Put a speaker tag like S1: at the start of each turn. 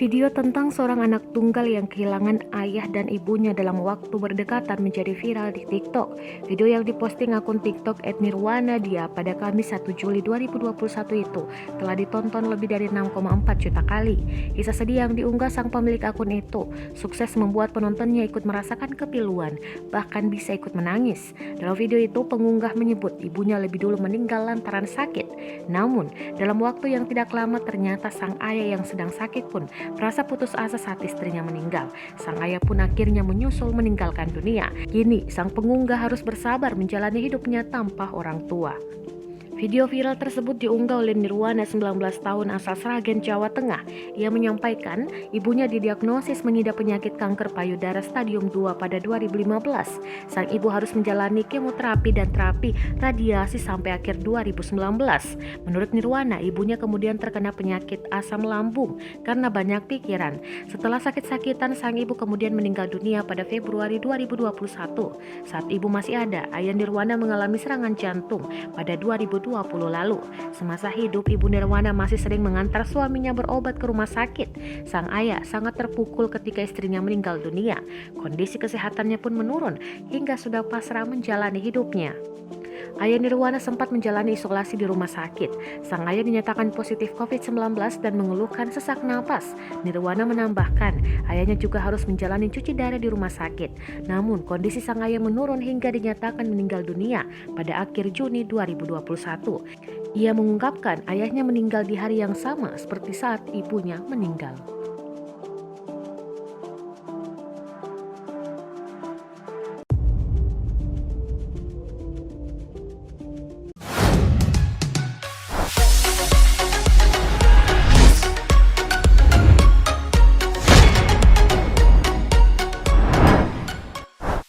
S1: Video tentang seorang anak tunggal yang kehilangan ayah dan ibunya dalam waktu berdekatan menjadi viral di TikTok. Video yang diposting akun TikTok @nirwana_dia pada Kamis 1 Juli 2021 itu telah ditonton lebih dari 6,4 juta kali. Kisah sedih yang diunggah sang pemilik akun itu sukses membuat penontonnya ikut merasakan kepiluan, bahkan bisa ikut menangis. Dalam video itu, pengunggah menyebut ibunya lebih dulu meninggal lantaran sakit. Namun, dalam waktu yang tidak lama ternyata sang ayah yang sedang sakit pun merasa putus asa saat istrinya meninggal. Sang ayah pun akhirnya menyusul meninggalkan dunia. Kini, sang pengunggah harus bersabar menjalani hidupnya tanpa orang tua. Video viral tersebut diunggah oleh Nirwana, 19 tahun, asal Sragen, Jawa Tengah. Ia menyampaikan ibunya didiagnosis mengidap penyakit kanker payudara stadium 2 pada 2015. Sang ibu harus menjalani kemoterapi dan terapi radiasi sampai akhir 2019. Menurut Nirwana, ibunya kemudian terkena penyakit asam lambung karena banyak pikiran. Setelah sakit-sakitan, sang ibu kemudian meninggal dunia pada Februari 2021. Saat ibu masih ada, ayah Nirwana mengalami serangan jantung pada 2020 lalu. Semasa hidup, ibu Nirwana masih sering mengantar suaminya berobat ke rumah sakit. Sang ayah sangat terpukul ketika istrinya meninggal dunia. Kondisi kesehatannya pun menurun hingga sudah pasrah menjalani hidupnya. Ayah Nirwana sempat menjalani isolasi di rumah sakit. Sang ayah dinyatakan positif COVID-19 dan mengeluhkan sesak napas. Nirwana menambahkan, ayahnya juga harus menjalani cuci darah di rumah sakit. Namun, kondisi sang ayah menurun hingga dinyatakan meninggal dunia pada akhir Juni 2021. Ia mengungkapkan ayahnya meninggal di hari yang sama seperti saat ibunya meninggal.